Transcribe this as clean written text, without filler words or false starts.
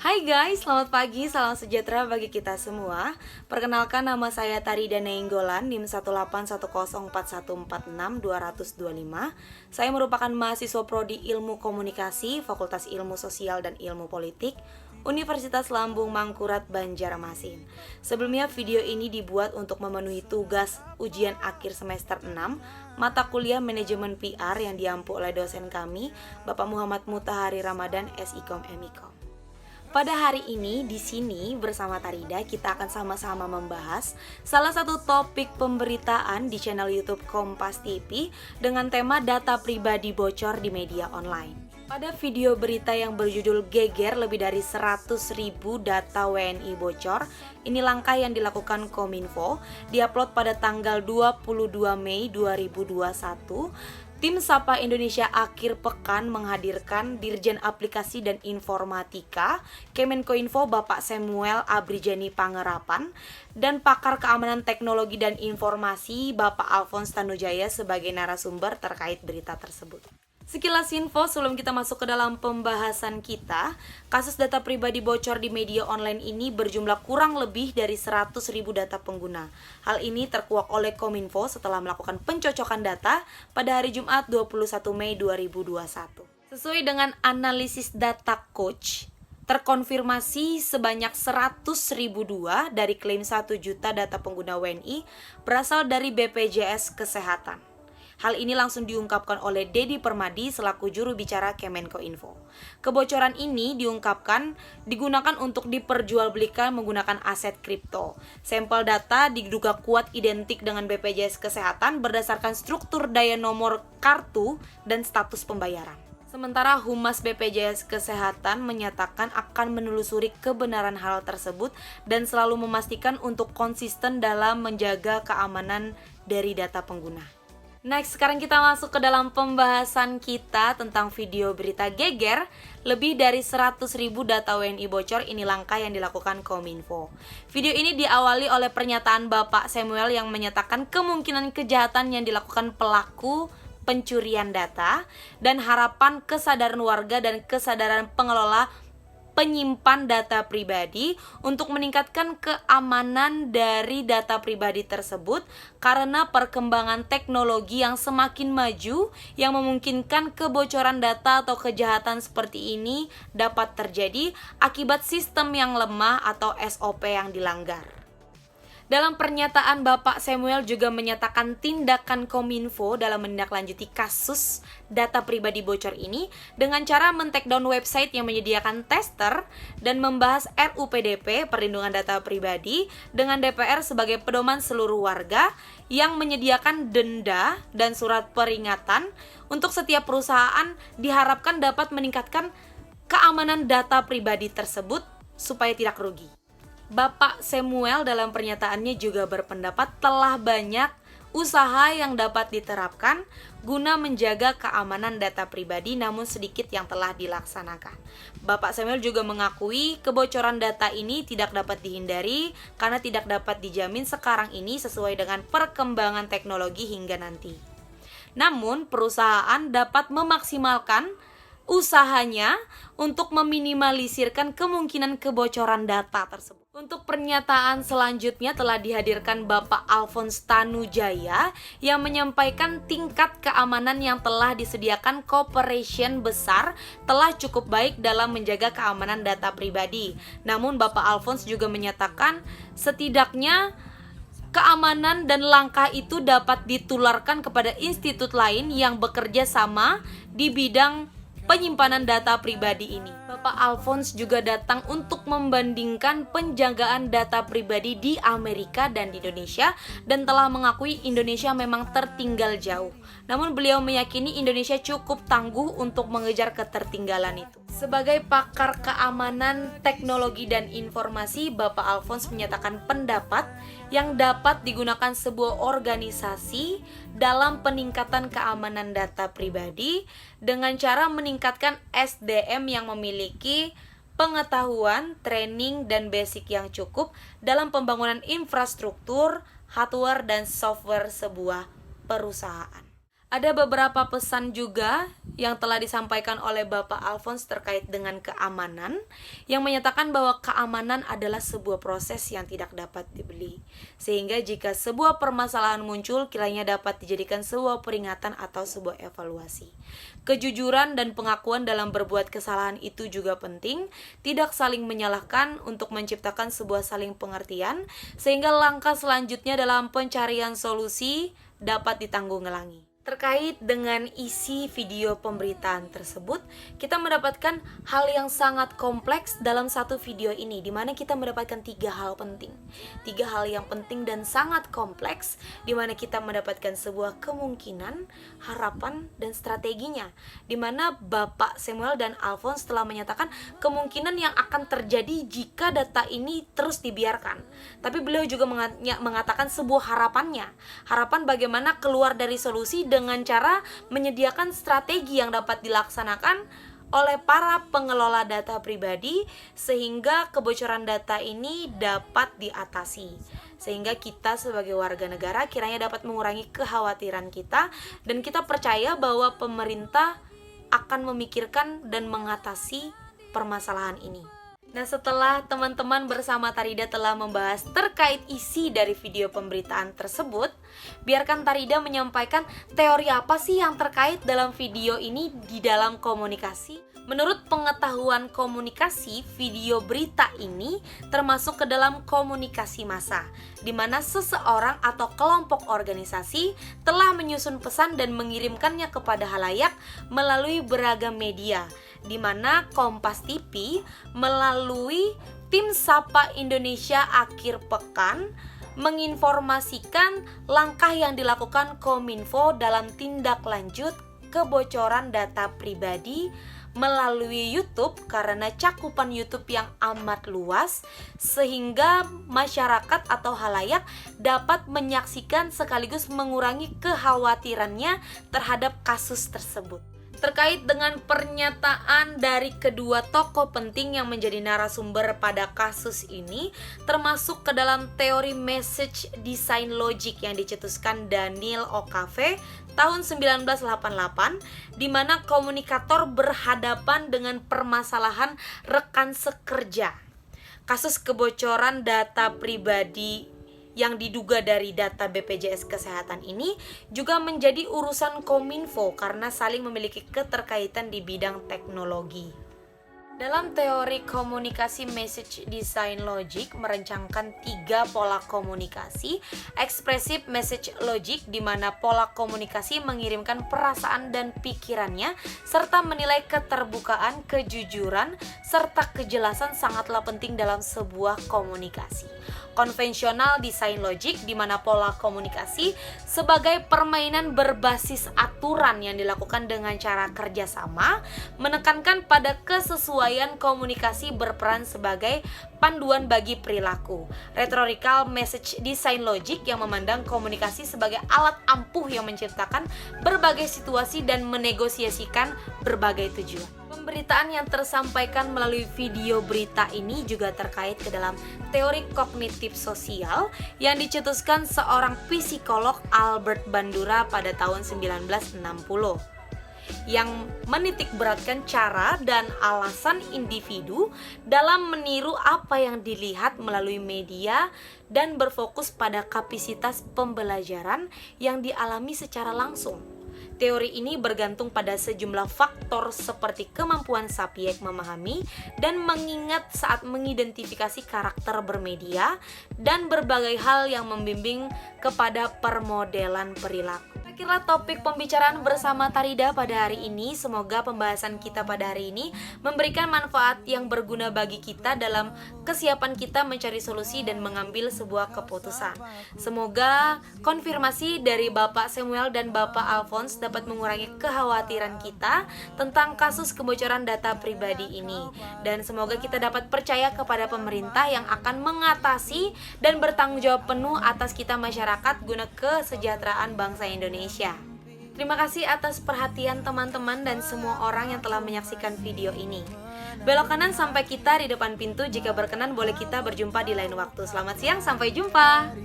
Hai guys, selamat pagi, salam sejahtera bagi kita semua. Perkenalkan, nama saya Tarida Nainggolan, NIM 18104146225. Saya merupakan mahasiswa Prodi Ilmu Komunikasi, Fakultas Ilmu Sosial dan Ilmu Politik, Universitas Lambung Mangkurat Banjarmasin. Sebelumnya video ini dibuat untuk memenuhi tugas ujian akhir semester 6 mata kuliah Manajemen PR yang diampu oleh dosen kami, Bapak Muhammad Mutahari Ramadan, SIKOM MIKOM. Pada hari ini di sini bersama Tarida kita akan sama-sama membahas salah satu topik pemberitaan di channel YouTube Kompas TV dengan tema data pribadi bocor di media online. Pada video berita yang berjudul Geger lebih dari 100.000 data WNI bocor, ini langkah yang dilakukan Kominfo, diupload pada tanggal 22 Mei 2021. Tim Sapa Indonesia akhir pekan menghadirkan Dirjen Aplikasi dan Informatika Kemenkominfo Bapak Samuel Abrijani Pangerapan dan pakar keamanan teknologi dan informasi Bapak Alphonse Tanujaya sebagai narasumber terkait berita tersebut. Sekilas info sebelum kita masuk ke dalam pembahasan kita, kasus data pribadi bocor di media online ini berjumlah kurang lebih dari 100.000 data pengguna. Hal ini terkuak oleh Kominfo setelah melakukan pencocokan data pada hari Jumat 21 Mei 2021. Sesuai dengan analisis data Coach, terkonfirmasi sebanyak 100.002 dari klaim 1 juta data pengguna WNI berasal dari BPJS Kesehatan. Hal ini langsung diungkapkan oleh Dedi Permadi selaku juru bicara Kemenkominfo. Kebocoran ini diungkapkan digunakan untuk diperjualbelikan menggunakan aset kripto. Sampel data diduga kuat identik dengan BPJS Kesehatan berdasarkan struktur daya nomor kartu dan status pembayaran. Sementara Humas BPJS Kesehatan menyatakan akan menelusuri kebenaran hal tersebut dan selalu memastikan untuk konsisten dalam menjaga keamanan dari data pengguna. Next, sekarang kita masuk ke dalam pembahasan kita tentang video berita Geger. Lebih dari 100.000 data WNI bocor, ini langkah yang dilakukan Kominfo. Video ini diawali oleh pernyataan Bapak Samuel yang menyatakan kemungkinan kejahatan yang dilakukan pelaku pencurian data dan harapan kesadaran warga dan kesadaran pengelola penyimpan data pribadi untuk meningkatkan keamanan dari data pribadi tersebut karena perkembangan teknologi yang semakin maju yang memungkinkan kebocoran data atau kejahatan seperti ini dapat terjadi akibat sistem yang lemah atau SOP yang dilanggar. Dalam pernyataan Bapak Samuel juga menyatakan tindakan Kominfo dalam menindaklanjuti kasus data pribadi bocor ini dengan cara men-takedown website yang menyediakan tester dan membahas RUU PDP perlindungan data pribadi dengan DPR sebagai pedoman seluruh warga yang menyediakan denda dan surat peringatan untuk setiap perusahaan diharapkan dapat meningkatkan keamanan data pribadi tersebut supaya tidak rugi. Bapak Samuel dalam pernyataannya juga berpendapat telah banyak usaha yang dapat diterapkan guna menjaga keamanan data pribadi namun sedikit yang telah dilaksanakan. Bapak Samuel juga mengakui kebocoran data ini tidak dapat dihindari karena tidak dapat dijamin sekarang ini sesuai dengan perkembangan teknologi hingga nanti. Namun perusahaan dapat memaksimalkan usahanya untuk meminimalisirkan kemungkinan kebocoran data tersebut. Untuk pernyataan selanjutnya telah dihadirkan Bapak Alphonse Tanujaya yang menyampaikan tingkat keamanan yang telah disediakan corporation besar telah cukup baik dalam menjaga keamanan data pribadi. Namun Bapak Alphonse juga menyatakan setidaknya keamanan dan langkah itu dapat ditularkan kepada institut lain yang bekerja sama di bidang penyimpanan data pribadi ini. Bapak Alphonse juga datang untuk membandingkan penjagaan data pribadi di Amerika dan di Indonesia dan telah mengakui Indonesia memang tertinggal jauh. Namun beliau meyakini Indonesia cukup tangguh untuk mengejar ketertinggalan itu. Sebagai pakar keamanan teknologi dan informasi, Bapak Alphonse menyatakan pendapat yang dapat digunakan sebuah organisasi dalam peningkatan keamanan data pribadi dengan cara meningkatkan SDM yang memiliki pengetahuan, training, dan basic yang cukup dalam pembangunan infrastruktur, hardware, dan software sebuah perusahaan. Ada beberapa pesan juga yang telah disampaikan oleh Bapak Alphonse terkait dengan keamanan, yang menyatakan bahwa keamanan adalah sebuah proses yang tidak dapat dibeli. Sehingga jika sebuah permasalahan muncul, kiranya dapat dijadikan sebuah peringatan atau sebuah evaluasi. Kejujuran dan pengakuan dalam berbuat kesalahan itu juga penting, tidak saling menyalahkan untuk menciptakan sebuah saling pengertian, sehingga langkah selanjutnya dalam pencarian solusi dapat ditanggulangi. Terkait dengan isi video pemberitaan tersebut, kita mendapatkan hal yang sangat kompleks dalam satu video ini, di mana kita mendapatkan 3 hal penting. 3 hal yang penting dan sangat kompleks, di mana kita mendapatkan sebuah kemungkinan, harapan, dan strateginya. Di mana Bapak Samuel dan Alphonse telah menyatakan kemungkinan yang akan terjadi jika data ini terus dibiarkan. Tapi beliau juga mengatakan sebuah harapannya. Harapan bagaimana keluar dari solusi dengan cara menyediakan strategi yang dapat dilaksanakan oleh para pengelola data pribadi sehingga kebocoran data ini dapat diatasi. Sehingga kita sebagai warga negara kiranya dapat mengurangi kekhawatiran kita, dan kita percaya bahwa pemerintah akan memikirkan dan mengatasi permasalahan ini. Nah, setelah teman-teman bersama Tarida telah membahas terkait isi dari video pemberitaan tersebut, biarkan Tarida menyampaikan teori apa sih yang terkait dalam video ini di dalam komunikasi. Menurut pengetahuan komunikasi, video berita ini termasuk ke dalam komunikasi massa, di mana seseorang atau kelompok organisasi telah menyusun pesan dan mengirimkannya kepada halayak melalui beragam media, di mana Kompas TV melalui tim Sapa Indonesia akhir pekan menginformasikan langkah yang dilakukan Kominfo dalam tindak lanjut kebocoran data pribadi melalui YouTube, karena cakupan YouTube yang amat luas sehingga masyarakat atau halayak dapat menyaksikan sekaligus mengurangi kekhawatirannya terhadap kasus tersebut. Terkait dengan pernyataan dari kedua tokoh penting yang menjadi narasumber pada kasus ini, termasuk ke dalam teori message design logic yang dicetuskan Daniel Okave tahun 1988, di mana komunikator berhadapan dengan permasalahan rekan sekerja. Kasus kebocoran data pribadi yang diduga dari data BPJS Kesehatan ini juga menjadi urusan Kominfo karena saling memiliki keterkaitan di bidang teknologi. Dalam teori komunikasi message design logic merencangkan 3 pola komunikasi. Expressive message logic, di mana pola komunikasi mengirimkan perasaan dan pikirannya serta menilai keterbukaan, kejujuran, serta kejelasan sangatlah penting dalam sebuah komunikasi. Konvensional design logic, di mana pola komunikasi sebagai permainan berbasis aturan yang dilakukan dengan cara kerjasama, menekankan pada kesesuaian komunikasi berperan sebagai panduan bagi perilaku. Rhetorical message design logic yang memandang komunikasi sebagai alat ampuh yang menciptakan berbagai situasi dan menegosiasikan berbagai tujuan. Pemberitaan yang tersampaikan melalui video berita ini juga terkait ke dalam teori kognitif sosial yang dicetuskan seorang psikolog Albert Bandura pada tahun 1960, yang menitikberatkan cara dan alasan individu dalam meniru apa yang dilihat melalui media dan berfokus pada kapasitas pembelajaran yang dialami secara langsung. Teori ini bergantung pada sejumlah faktor seperti kemampuan subjek memahami dan mengingat saat mengidentifikasi karakter bermedia dan berbagai hal yang membimbing kepada permodelan perilaku. Akhirlah topik pembicaraan bersama Tarida pada hari ini. Semoga pembahasan kita pada hari ini memberikan manfaat yang berguna bagi kita dalam kesiapan kita mencari solusi dan mengambil sebuah keputusan. Semoga konfirmasi dari Bapak Samuel dan Bapak Alphonse dapat mengurangi kekhawatiran kita tentang kasus kebocoran data pribadi ini. Dan semoga kita dapat percaya kepada pemerintah yang akan mengatasi dan bertanggung jawab penuh atas kita masyarakat guna kesejahteraan bangsa Indonesia. Terima kasih atas perhatian teman-teman dan semua orang yang telah menyaksikan video ini. Belok kanan sampai kita di depan pintu. Jika berkenan boleh kita berjumpa di lain waktu. Selamat siang, sampai jumpa.